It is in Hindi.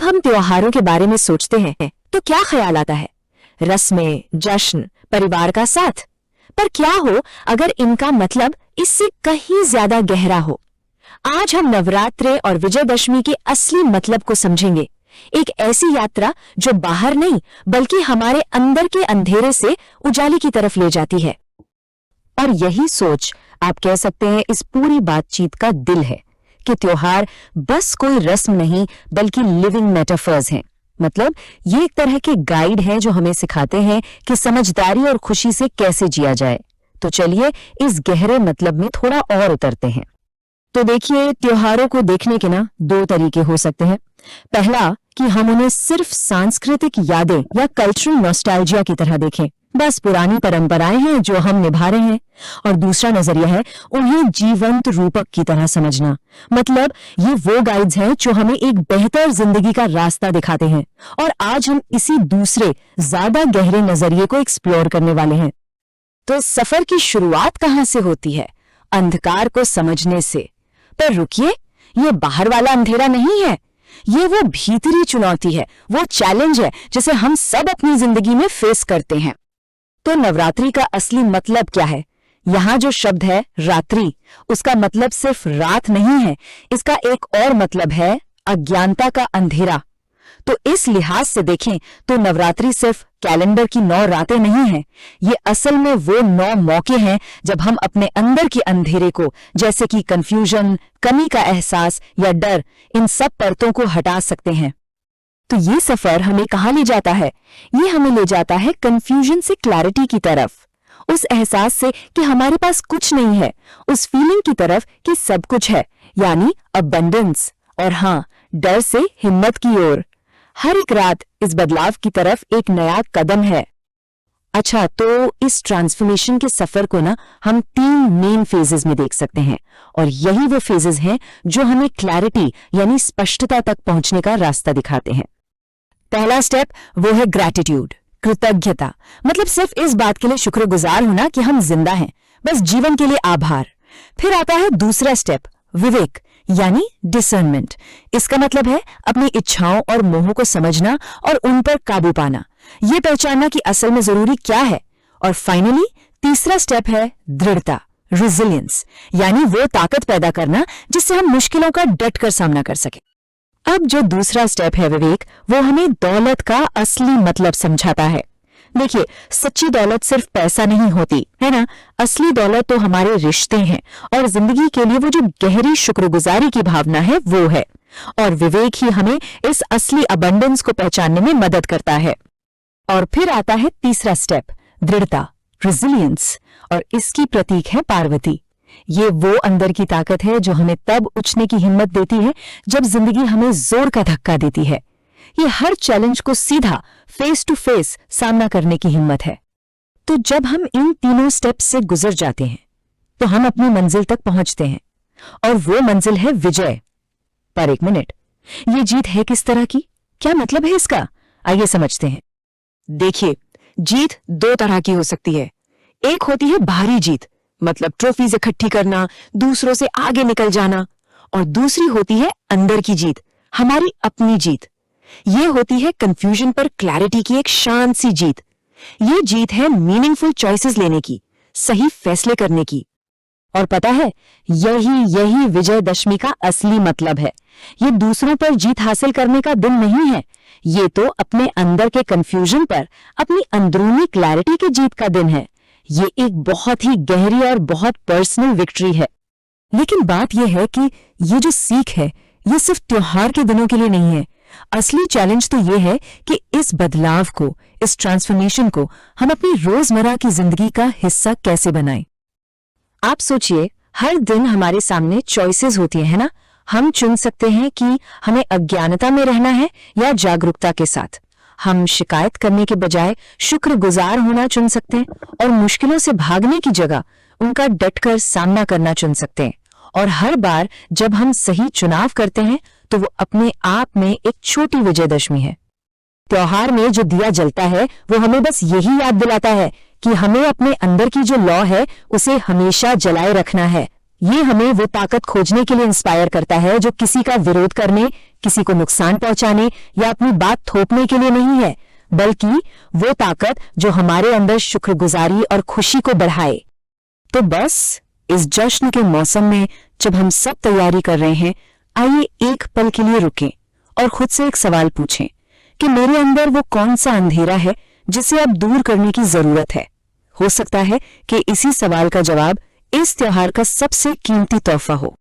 जब हम त्योहारों के बारे में सोचते हैं तो क्या ख्याल आता है? रस्में, जश्न, परिवार का साथ। पर क्या हो अगर इनका मतलब इससे कहीं ज्यादा गहरा हो? आज हम नवरात्रे और विजयदशमी के असली मतलब को समझेंगे। एक ऐसी यात्रा जो बाहर नहीं बल्कि हमारे अंदर के अंधेरे से उजाले की तरफ ले जाती है। और यही सोच आप कह सकते हैं इस पूरी बातचीत का दिल है कि त्योहार बस कोई रस्म नहीं बल्कि लिविंग मेटाफर्स हैं। मतलब ये एक तरह के गाइड हैं जो हमें सिखाते हैं कि समझदारी और खुशी से कैसे जिया जाए। तो चलिए इस गहरे मतलब में थोड़ा और उतरते हैं। तो देखिए, त्योहारों को देखने के ना दो तरीके हो सकते हैं। पहला कि हम उन्हें सिर्फ सांस्कृतिक यादें या कल्चरल नॉस्टैल्जिया की तरह देखें, बस पुरानी परंपराएं हैं जो हम निभा रहे हैं। और दूसरा नजरिया है उन्हें जीवंत रूपक की तरह समझना। मतलब ये वो गाइड्स हैं जो हमें एक बेहतर जिंदगी का रास्ता दिखाते हैं। और आज हम इसी दूसरे ज्यादा गहरे नजरिए को एक्सप्लोर करने वाले हैं। तो इस सफर की शुरुआत कहां से होती है? अंधकार को समझने से। पर रुकिए, ये बाहर वाला अंधेरा नहीं है, ये वो भीतरी चुनौती है, वो चैलेंज है जिसे हम सब अपनी जिंदगी में फेस करते हैं। तो नवरात्रि का असली मतलब क्या है? यहाँ जो शब्द है रात्रि, उसका मतलब सिर्फ रात नहीं है, इसका एक और मतलब है अज्ञानता का अंधेरा। तो इस लिहाज से देखें तो नवरात्रि सिर्फ कैलेंडर की 9 रातें नहीं है, ये असल में वो 9 मौके हैं जब हम अपने अंदर के अंधेरे को, जैसे कि कंफ्यूजन, कमी का एहसास या डर, इन सब परतों को हटा सकते हैं। तो ये सफर हमें कहाँ ले जाता है? ये हमें ले जाता है कंफ्यूजन से क्लैरिटी की तरफ, उस एहसास से कि हमारे पास कुछ नहीं है, उस फीलिंग की तरफ कि सब कुछ है, यानी अबंडेंस। और हाँ, डर से हिम्मत की ओर। हर एक रात इस बदलाव की तरफ एक नया कदम है। अच्छा, तो इस ट्रांसफॉर्मेशन के सफर को ना हम 3 मेन फेजेस में देख सकते हैं। और यही वो फेजेस हैं जो हमें क्लैरिटी यानी स्पष्टता तक पहुंचने का रास्ता दिखाते हैं। पहला स्टेप वो है ग्रैटिट्यूड, कृतज्ञता। मतलब सिर्फ इस बात के लिए शुक्रगुजार होना कि हम जिंदा हैं, बस जीवन के लिए आभार। फिर आता है दूसरा स्टेप, विवेक यानी डिसर्नमेंट। इसका मतलब है अपनी इच्छाओं और मोहों को समझना और उन पर काबू पाना, ये पहचानना कि असल में जरूरी क्या है। और फाइनली तीसरा स्टेप है दृढ़ता, रेजिलियंस, यानी वो ताकत पैदा करना जिससे हम मुश्किलों का डट कर सामना कर सके। अब जो दूसरा स्टेप है विवेक, वो हमें दौलत का असली मतलब समझाता है। देखिए, सच्ची दौलत सिर्फ पैसा नहीं होती है ना, असली दौलत तो हमारे रिश्ते हैं और जिंदगी के लिए वो जो गहरी शुक्रगुजारी की भावना है वो है। और विवेक ही हमें इस असली अबंडेंस को पहचानने में मदद करता है। और फिर आता है तीसरा स्टेप, दृढ़ता, रेजिलियंस। और इसकी प्रतीक है पार्वती। ये वो अंदर की ताकत है जो हमें तब उठने की हिम्मत देती है जब जिंदगी हमें जोर का धक्का देती है। ये हर चैलेंज को सीधा फेस टू फेस सामना करने की हिम्मत है। तो जब हम इन तीनों स्टेप्स से गुजर जाते हैं तो हम अपनी मंजिल तक पहुंचते हैं, और वो मंजिल है विजय। पर एक मिनट, ये जीत है किस तरह की? क्या मतलब है इसका? आइए समझते हैं। देखिए, जीत 2 तरह की हो सकती है। एक होती है बाहरी जीत, मतलब ट्रॉफीज इकट्ठी करना, दूसरों से आगे निकल जाना। और दूसरी होती है अंदर की जीत, हमारी अपनी जीत। ये होती है कंफ्यूजन पर क्लैरिटी की एक शांत सी जीत। ये जीत है मीनिंगफुल चॉइसेस लेने की, सही फैसले करने की। और पता है, यही विजयदशमी का असली मतलब है। ये दूसरों पर जीत हासिल करने का दिन नहीं है, ये तो अपने अंदर के कंफ्यूजन पर अपनी अंदरूनी क्लैरिटी की जीत का दिन है। ये एक बहुत ही गहरी और बहुत पर्सनल विक्ट्री है। लेकिन बात यह है कि ये जो सीख है ये सिर्फ त्योहार के दिनों के लिए नहीं है। असली चैलेंज तो ये है कि इस बदलाव को, इस ट्रांसफॉर्मेशन को हम अपनी रोजमर्रा की जिंदगी का हिस्सा कैसे बनाएं। आप सोचिए, हर दिन हमारे सामने चॉइसेस होती है ना। हम चुन सकते हैं कि हमें अज्ञानता में रहना है या जागरूकता के साथ। हम शिकायत करने के बजाय शुक्रगुजार होना चुन सकते हैं, और मुश्किलों से भागने की जगह उनका डटकर सामना करना चुन सकते हैं। और हर बार जब हम सही चुनाव करते हैं तो वो अपने आप में एक छोटी विजयदशमी है। त्योहार में जो दिया जलता है वो हमें बस यही याद दिलाता है कि हमें अपने अंदर की जो लौ है उसे हमेशा जलाए रखना है, ये हमें वो ताकत खोजने के लिए इंस्पायर करता है जो किसी का विरोध करने, किसी को नुकसान पहुंचाने या अपनी बात थोपने के लिए नहीं है, बल्कि वो ताकत जो हमारे अंदर शुक्रगुजारी और खुशी को बढ़ाए। तो बस इस जश्न के मौसम में जब हम सब तैयारी कर रहे हैं, आइए एक पल के लिए रुकें और खुद से एक सवाल पूछें कि मेरे अंदर वो कौन सा अंधेरा है जिसे अब दूर करने की जरूरत है। हो सकता है कि इसी सवाल का जवाब इस त्योहार का सबसे कीमती तोहफा हो।